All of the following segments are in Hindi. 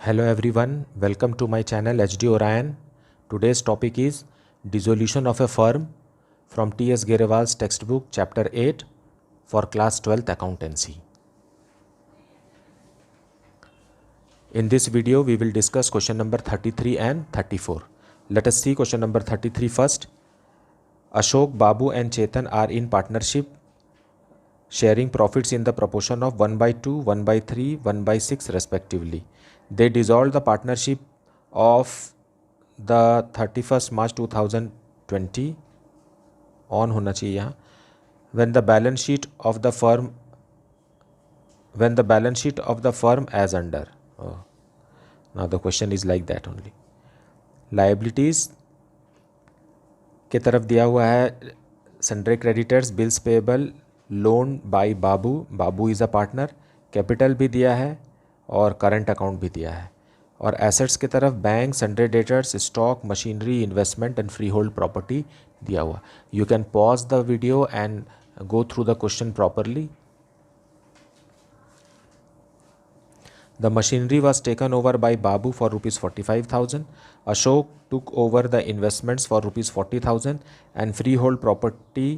Hello everyone, welcome to my channel HD Orion. Today's topic is Dissolution of a Firm from T.S. Gerewal's textbook chapter 8 for class 12th accountancy. In this video we will discuss question number 33 and 34. Let us see question number 33 first. Ashok, Babu and Chetan are in partnership sharing profits in the proportion of 1/2, 1/3, 1/6 respectively. They dissolved the partnership of the 31st March 2020 on होना चाहिए यहाँ when the balance sheet of the firm as under. Now the question is like that only. Liabilities के तरफ दिया हुआ है sundry creditors, bills payable, loan by Babu is a partner, capital भी दिया है और करंट अकाउंट भी दिया है, और एसेट्स की तरफ bank, sundry debtors, stock, machinery, investment and free hold property दिया हुआ. You can pause the video and go through the question properly. The machinery was taken over by Babu for rupees 45,000. Ashok took over the investments for rupees 40,000 and freehold property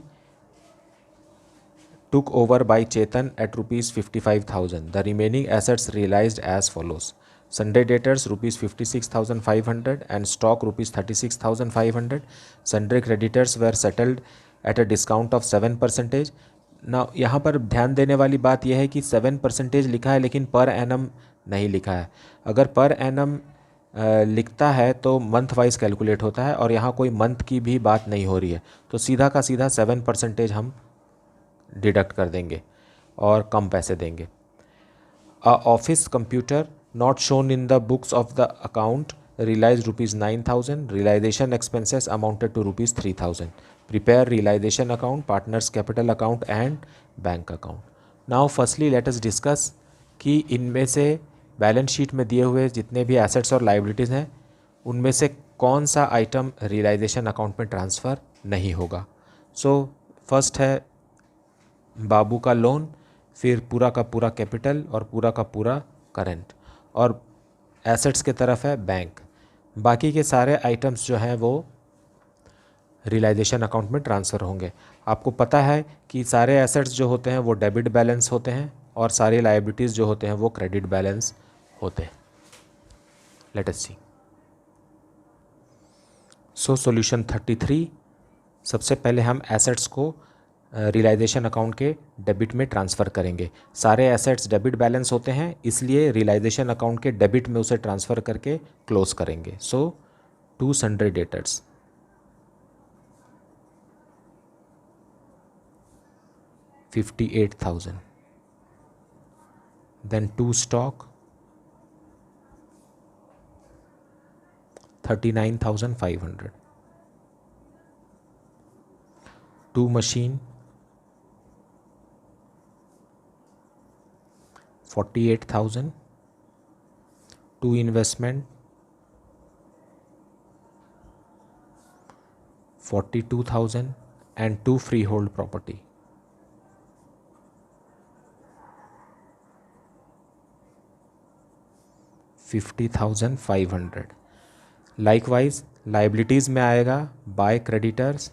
took over by Chetan at rupees 55,000. The remaining assets realized as follows. Sunday debtors rupees 56,500 and stock rupees 36,500. Sundry creditors were settled at a discount of 7%. ना यहाँ पर ध्यान देने वाली बात यह है कि 7% लिखा है लेकिन पर एनम नहीं लिखा है. अगर पर एनम लिखता है तो मंथ वाइज कैलकुलेट होता है और यहाँ कोई मंथ की भी बात नहीं हो रही है, तो सीधा का सीधा 7% हम डिडक्ट कर देंगे और कम पैसे देंगे. A office computer not shown in the books of the account realized rupees 9,000. Realization expenses amounted to rupees 3,000. Prepare realization account, partners capital account and bank account. Now firstly let us discuss कि इनमें से बैलेंस शीट में दिए हुए जितने भी एसेट्स और लाइबिलिटीज़ हैं उनमें से कौन सा आइटम रियलाइजेशन अकाउंट में ट्रांसफ़र नहीं होगा. सो फर्स्ट है बाबू का लोन, फिर पूरा का पूरा कैपिटल और पूरा का पूरा करंट, और एसेट्स की तरफ है बैंक. बाकी के सारे आइटम्स जो हैं वो रियलाइजेशन अकाउंट में ट्रांसफ़र होंगे. आपको पता है कि सारे एसेट्स जो होते हैं वो डेबिट बैलेंस होते हैं और सारी लायबिलिटीज़ जो होते हैं वो क्रेडिट बैलेंस होते हैं. Let us see. So solution 33. सबसे पहले हम एसेट्स को रियलाइजेशन अकाउंट के डेबिट में ट्रांसफ़र करेंगे. सारे एसेट्स डेबिट बैलेंस होते हैं इसलिए रियलाइजेशन अकाउंट के डेबिट में उसे ट्रांसफ़र करके क्लोज करेंगे. So to sundry debtors, $58,000. Then to stock 39,500. To machine 48,000. To investment 42,000 and two freehold property. $50,500. Likewise liabilities में आएगा by creditors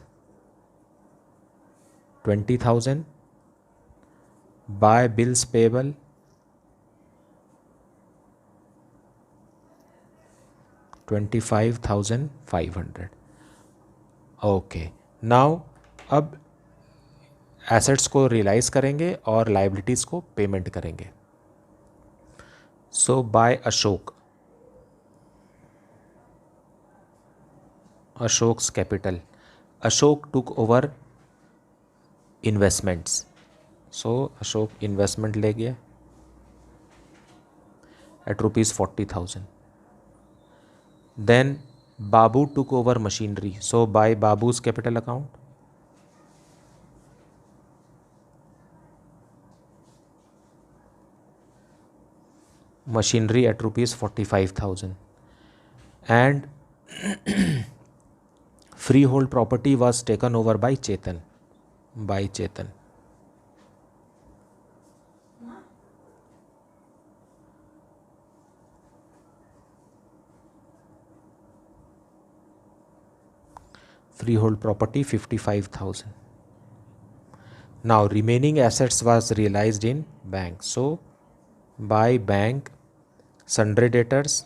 20,000, by bills payable 25,500. Okay, now अब एसेट्स को रियलाइज़ करेंगे और लाइबिलिटीज़ को पेमेंट करेंगे. So by Ashok's capital, Ashok took over investments. So Ashok investment ले गया at rupees 40,000. Then Babu took over machinery. So bye babus capital account machinery at rupees 45,000 and freehold property was taken over by Chetan. freehold property 55,000. Now remaining assets was realized in bank. So by bank, sundry debtors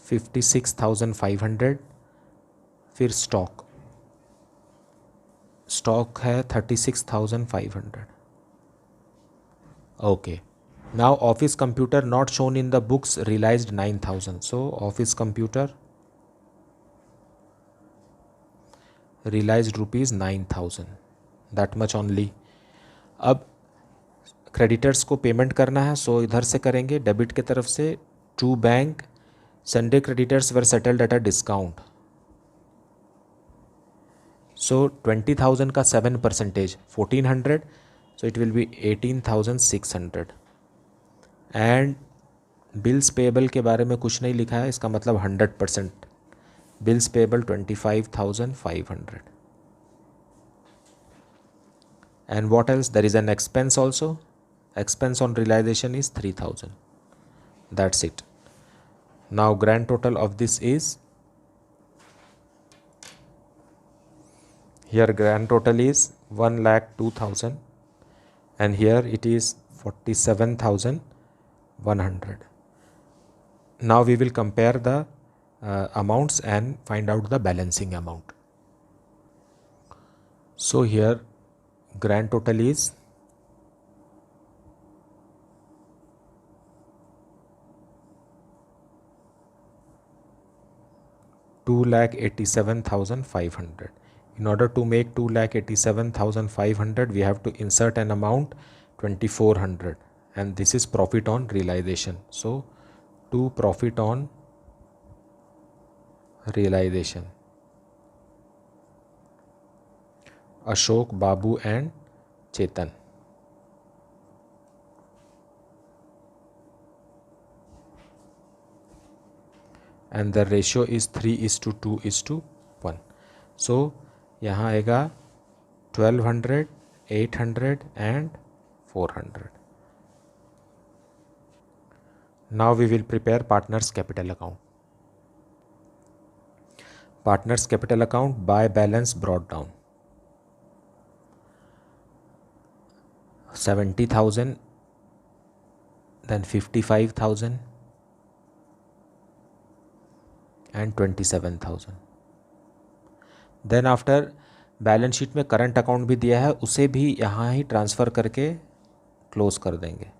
56,500, फिर स्टॉक है 36,500. Okay. Now office computer not shown in the books realized 9,000. So office computer realized rupees 9,000. That much only. अब क्रेडिटर्स को पेमेंट करना है, सो इधर से करेंगे डेबिट की तरफ से. To bank, sundry creditors were settled at a discount. So 20,000 का 7%, 1,400. So it will be 18,600. And bills payable के बारे में कुछ नहीं लिखा है, इसका मतलब 100%. Bills payable 25,500. And what else? There is an expense also. Expense on realization is 3,000. That's it. Now grand total of this is, here grand total is 1,02,000 and here it is 47,100. Now we will compare the amounts and find out the balancing amount. So here grand total is 2,87,500. In order to make 2,87,500, we have to insert an amount 2,400, and this is profit on realization. So to profit on realization, Ashok, Babu and Chetan. And the ratio is 3:2:1. So यहाँ आएगा 1,200, 800 and 400. Now we will prepare partners capital account. Partners capital account by balance brought down. 70,000, then 55,000 and 27,000. Then after balance sheet में करंट अकाउंट भी दिया है, उसे भी यहाँ ही ट्रांसफ़र करके क्लोज कर देंगे.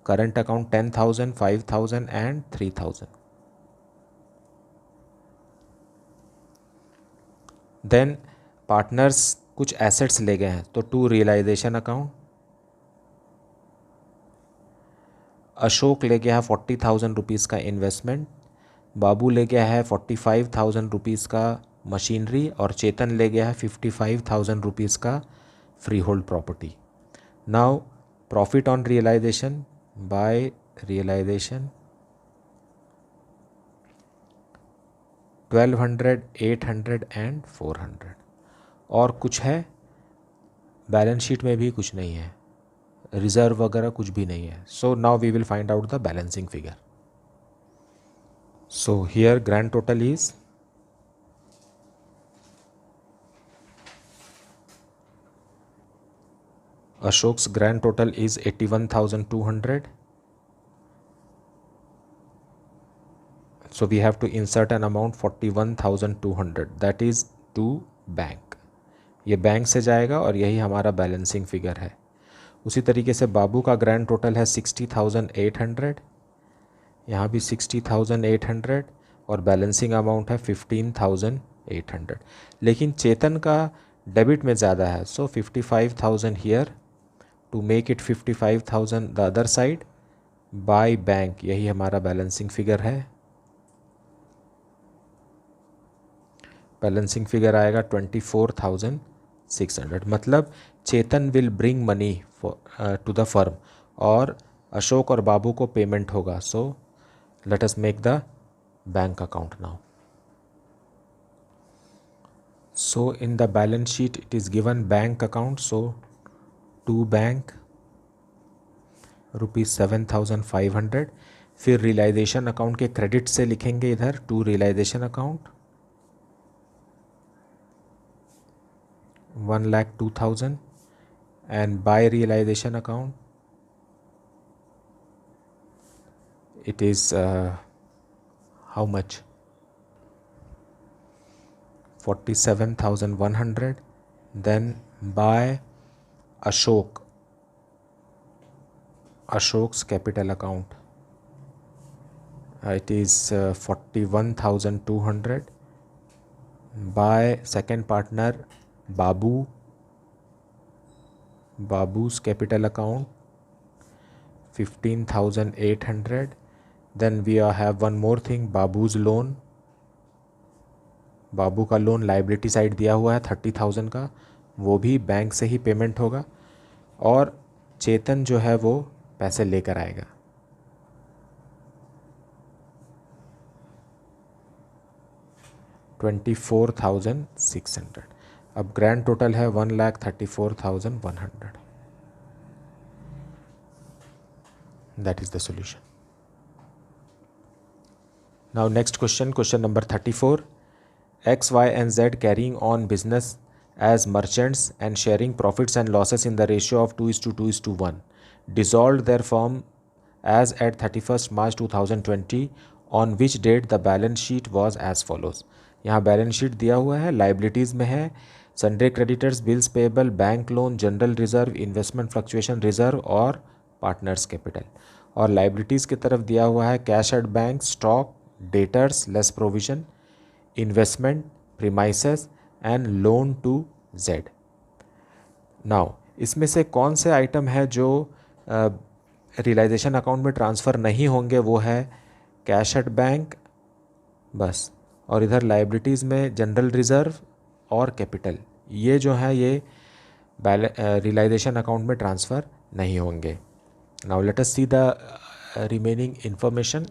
Current account 10,000, 5,000 and 3,000. Then partners कुछ एसेट्स ले गए हैं, तो टू रियलाइजेशन अकाउंट. अशोक ले गया है 40,000 रुपीज़ का इन्वेस्टमेंट. बाबू ले गया है 45,000 रुपीज़ का मशीनरी और चेतन ले गया है 55,000 रुपीज़ का freehold property. Now profit on realisation by realisation 1,200, 800 and 400. और कुछ है? बैलेंस शीट में भी कुछ नहीं है, रिजर्व वगैरह कुछ भी नहीं है. So now we will find out the balancing figure. So here grand total is Ashok's grand total is 81,200. So we have to insert an amount 41,200, that is to bank. ये बैंक से जाएगा और यही हमारा बैलेंसिंग फिगर है. उसी तरीके से बाबू का ग्रैंड टोटल है 60,800, यहाँ भी 60,800 और बैलेंसिंग अमाउंट है 15,800. लेकिन चेतन का डेबिट में ज़्यादा है, so 55,000 here to make it 55,000 the other side by bank. यही हमारा बैलेंसिंग फिगर है. बैलेंसिंग फिगर आएगा 24,600. मतलब Chetan will bring money to the firm और अशोक और बाबू को पेमेंट होगा. सो let us make the bank account now. So in the balance sheet it is given bank account. So to bank rupees 7,500. फिर रियलाइजेशन अकाउंट के क्रेडिट से लिखेंगे इधर to realisation account 1,02,000 and by realization account it is how much 47,100. Then by Ashok's capital account it is 41,200. By second partner Babu's capital account 15,800. Then we have one more thing, Babu's loan. बाबू का लोन लाइबिलिटी साइड दिया हुआ है 30,000 का, वो भी बैंक से ही पेमेंट होगा। और चेतन जो है वो पैसे लेकर आएगा। $24,600। अब ग्रैंड टोटल है 1,34,100। That is the solution. Now next question number 34। X, Y and Z carrying on business as merchants and sharing profits and losses in the ratio of 2:2:1 dissolved their firm as at 31st March 2020 on which date the balance sheet was as follows। यहाँ बैलेंस शीट दिया हुआ है, लाइबिलिटीज़ में है sundry creditors, bills payable, bank loan, general reserve, investment fluctuation reserve और पार्टनर्स कैपिटल। और लाइबिलिटीज़ की तरफ दिया हुआ है cash at bank, stock, debtors less provision, investment, premises and loan to Z. Now इसमें से कौन से आइटम है जो रियलाइजेशन अकाउंट में ट्रांसफ़र नहीं होंगे? वो है कैश एट बैंक बस, और इधर लाइबिलिटीज़ में जनरल रिजर्व और कैपिटल, ये जो है ये रियलाइजेशन अकाउंट में ट्रांसफ़र नहीं होंगे। Now let us see the remaining information.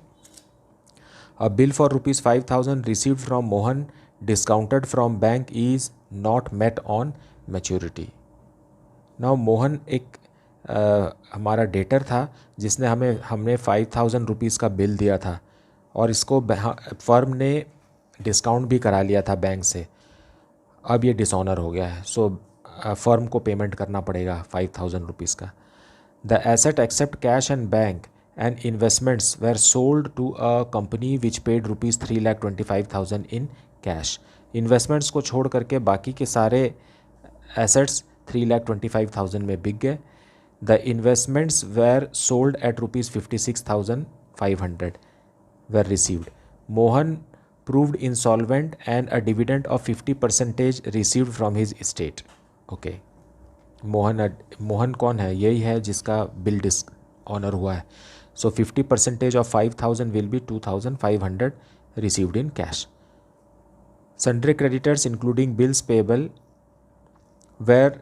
A bill for rupees 5,000 received from Mohan discounted from bank is not met on maturity। Now Mohan एक हमारा डेटर था जिसने हमने 5,000 रुपीज़ का बिल दिया था और इसको फर्म ने डिस्काउंट भी करा लिया था बैंक से। अब ये डिसऑनर हो गया है, सो फर्म को पेमेंट करना पड़ेगा 5,000 रुपीज़ का। The asset except cash and bank and investments were sold to a company which paid rupees 3,25,000 in cash। Investments को छोड़ करके बाकी के सारे एसेट्स 3,25,000 में बिक गए। The investments were sold at rupees 56,500 were received। Mohan proved insolvent and a dividend of 50% received from his estate। Okay, Mohan कौन है? यही है जिसका बिल ऑनर हुआ है। So 50% of 5,000 will be 2,500 received in cash। Sundry creditors including bills payable were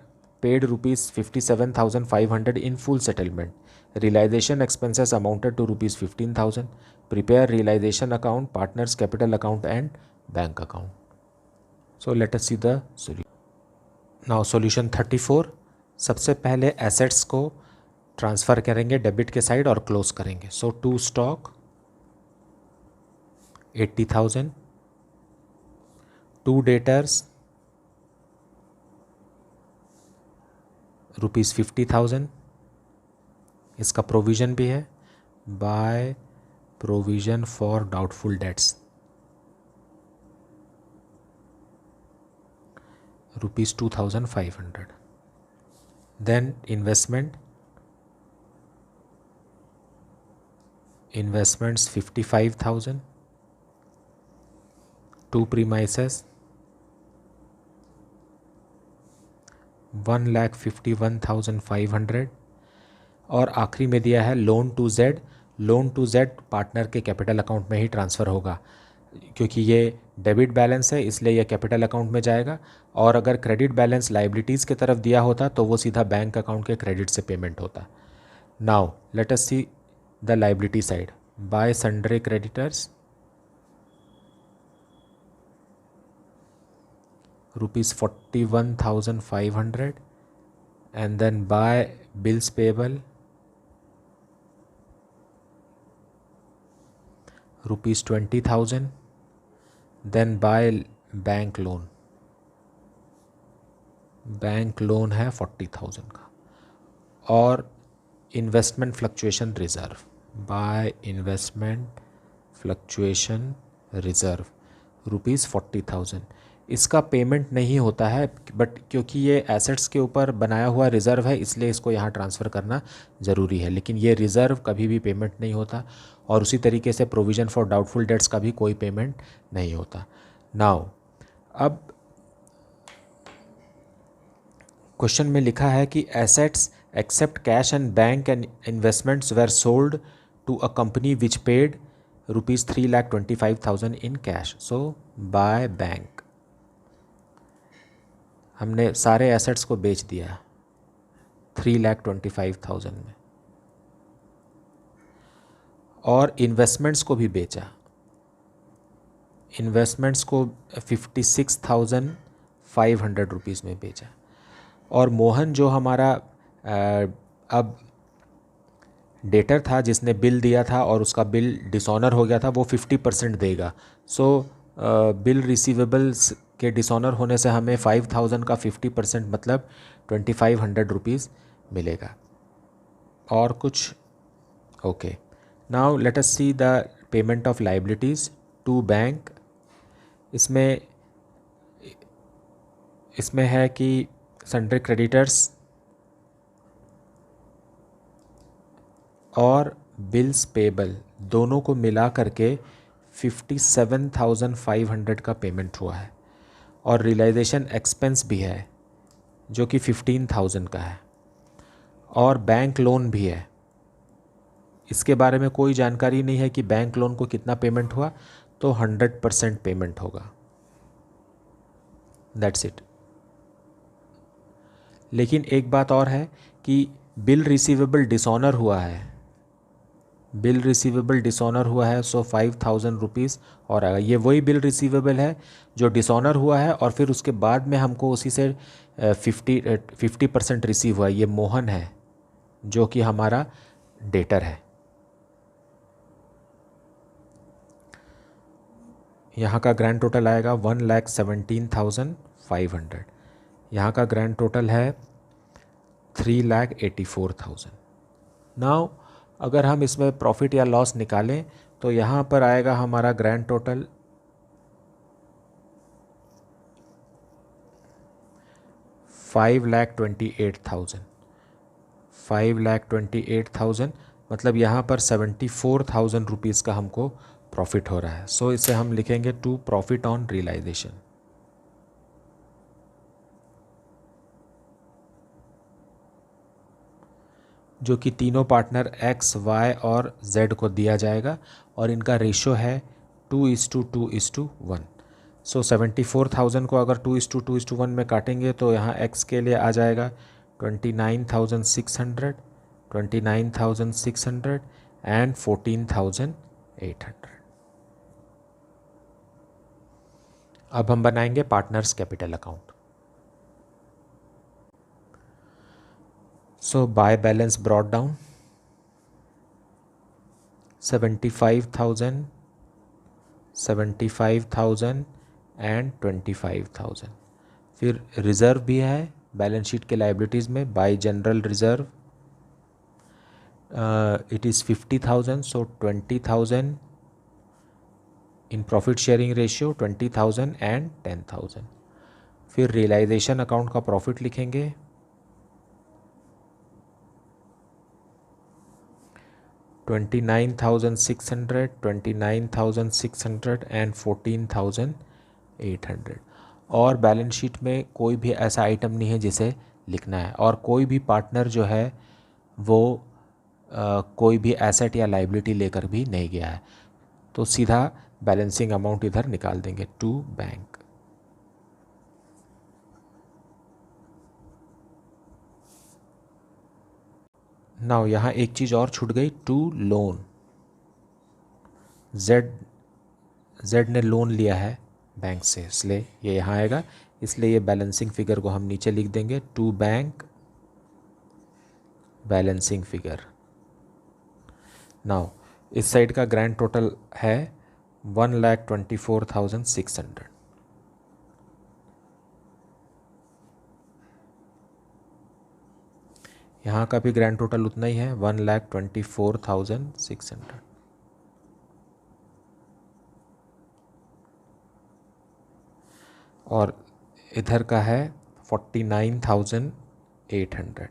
paid rupees 57,500 in full settlement। Realization expenses amounted to rupees 15,000। Prepare realization account, partners capital account and bank account। So let us see the solution। Now solution 34। सबसे पहले assets को ट्रांसफ़र करेंगे डेबिट के साइड और क्लोज करेंगे। So to stock 80,000, to debtors rupees 50,000, इसका प्रोविज़न भी है by provision for doubtful debts rupees 2,500। Then investments 55,000, to premises 1,51,500 और आखिरी में दिया है loan to Z. Loan to Z partner के कैपिटल अकाउंट में ही ट्रांसफ़र होगा क्योंकि ये डेबिट बैलेंस है, इसलिए यह कैपिटल अकाउंट में जाएगा। और अगर क्रेडिट बैलेंस लाइबिलिटीज़ की तरफ दिया होता तो वो सीधा बैंक अकाउंट के क्रेडिट से पेमेंट होता। Now let us see the liability side. By sundry creditors rupees 41,500 and then by bills payable ₹20,000, then by bank loan, bank loan है 40,000 का, और investment fluctuation reserve, by investment fluctuation reserve ₹40,000। इसका पेमेंट नहीं होता है, बट क्योंकि ये एसेट्स के ऊपर बनाया हुआ रिज़र्व है इसलिए इसको यहाँ ट्रांसफ़र करना ज़रूरी है, लेकिन ये रिज़र्व कभी भी पेमेंट नहीं होता। और उसी तरीके से प्रोविज़न फॉर डाउटफुल डेट्स का भी कोई पेमेंट नहीं होता। नाउ अब क्वेश्चन में लिखा है कि assets except cash and bank and investments were sold to a company which paid ₹3,25,000 in cash, so by bank. हमने सारे एसेट्स को बेच दिया 3,25,000 में, और इन्वेस्टमेंट्स को भी बेचा, इन्वेस्टमेंट्स को 56,500 रुपीज़ में बेचा। और मोहन जो हमारा अब डेटर था जिसने बिल दिया था और उसका बिल डिसऑनर हो गया था, वो 50% देगा। सो बिल रिसीवेबल्स के डिसऑनर होने से हमें 5,000 का 50% मतलब 2,500 रुपीज़ मिलेगा। और कुछ? Okay, now let us see the payment of liabilities to bank. इसमें है कि सन्ड्री क्रेडिटर्स और बिल्स पेबल दोनों को मिला करके 57,500 का पेमेंट हुआ है, और रियलाइजेशन एक्सपेंस भी है जो कि 15,000 का है, और बैंक लोन भी है। इसके बारे में कोई जानकारी नहीं है कि बैंक लोन को कितना पेमेंट हुआ, तो 100% पेमेंट होगा, दैट्स इट। लेकिन एक बात और है कि बिल रिसीवेबल डिसऑनर हुआ है, बिल रिसीवेबल डिसऑनर हुआ है, सो 5,000 रुपीज़ और आएगा। ये वही बिल रिसीवेबल है जो डिसऑनर हुआ है और फिर उसके बाद में हमको उसी से 50% रिसीव हुआ है। ये मोहन है जो कि हमारा डेटर है। यहाँ का ग्रैंड टोटल आएगा 1,17,500। यहाँ का ग्रैंड टोटल है 3,84,000। नाउ अगर हम इसमें प्रॉफिट या लॉस निकालें तो यहाँ पर आएगा हमारा ग्रैंड टोटल 5,28,000। 5,28,000 मतलब यहाँ पर 74,000 रुपीज़ का हमको प्रॉफिट हो रहा है। सो इसे हम लिखेंगे टू प्रॉफिट ऑन रियलाइजेशन। जो कि तीनों पार्टनर X, Y और Z को दिया जाएगा और इनका रेशो है 2:2:1। सो 74,000 को अगर 2:2:1 में काटेंगे तो यहाँ X के लिए आ जाएगा 29,600, 29,600 एंड 14,800। अब हम बनाएंगे partners capital account. So buy balance brought down 75,000, 75,000 and 25,000। फिर रिज़र्व भी है बैलेंस शीट के लाइबिलिटीज़ में। Bye general reserve it is 50,000, so 20,000 in profit sharing ratio 20,000 and 10,000। फिर रियलाइजेशन अकाउंट का प्रॉफिट लिखेंगे 29,600, 29,600 एंड 14,800। और बैलेंस शीट में कोई भी ऐसा आइटम नहीं है जिसे लिखना है, और कोई भी पार्टनर जो है वो कोई भी एसेट या लाइबिलिटी लेकर भी नहीं गया है, तो सीधा बैलेंसिंग अमाउंट इधर निकाल देंगे टू बैंक। नाउ यहाँ एक चीज़ और छूट गई, टू लोन। जेड ने लोन लिया है बैंक से, इसलिए ये यहाँ आएगा, इसलिए ये बैलेंसिंग फिगर को हम नीचे लिख देंगे to bank balancing figure. Now इस साइड का ग्रैंड टोटल है 1,24,600. यहाँ का भी ग्रैंड टोटल उतना ही है, 1,24,600. और इधर का है 49,800.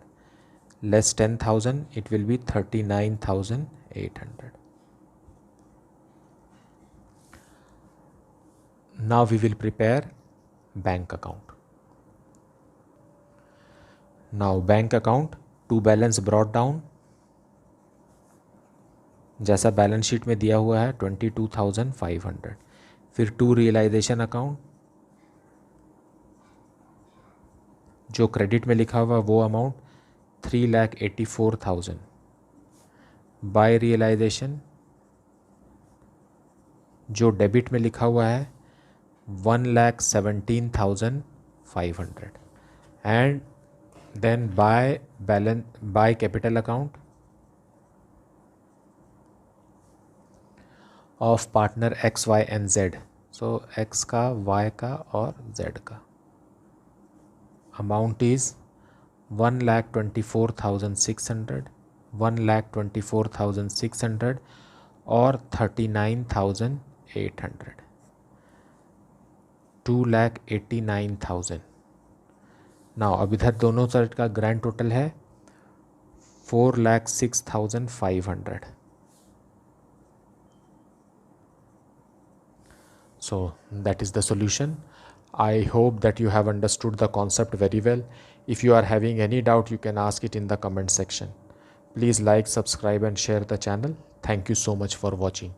Less 10,000, it will B 39,800. Now we will prepare bank account. Now bank account to balance brought down, जैसा बैलेंस शीट में दिया हुआ है 22,500. फिर टू रियलाइजेशन अकाउंट, जो क्रेडिट में लिखा हुआ वो अमाउंट 3,84,000. बाय रियलाइजेशन, जो डेबिट में लिखा हुआ है 1,17,500. And then by capital account of partner X Y and Z. So X का, वाई का और जेड का अमाउंट इज 1,24,600, 1,24,600 और 39,800, 2,89,000. नाउ अब इधर दोनों साइड का ग्रैंड टोटल है 4,06,500. So that is the solution. I hope that you have understood the concept very well. If you are having any doubt, you can ask it in the comment section. Please like, subscribe and share the channel. Thank you so much for watching.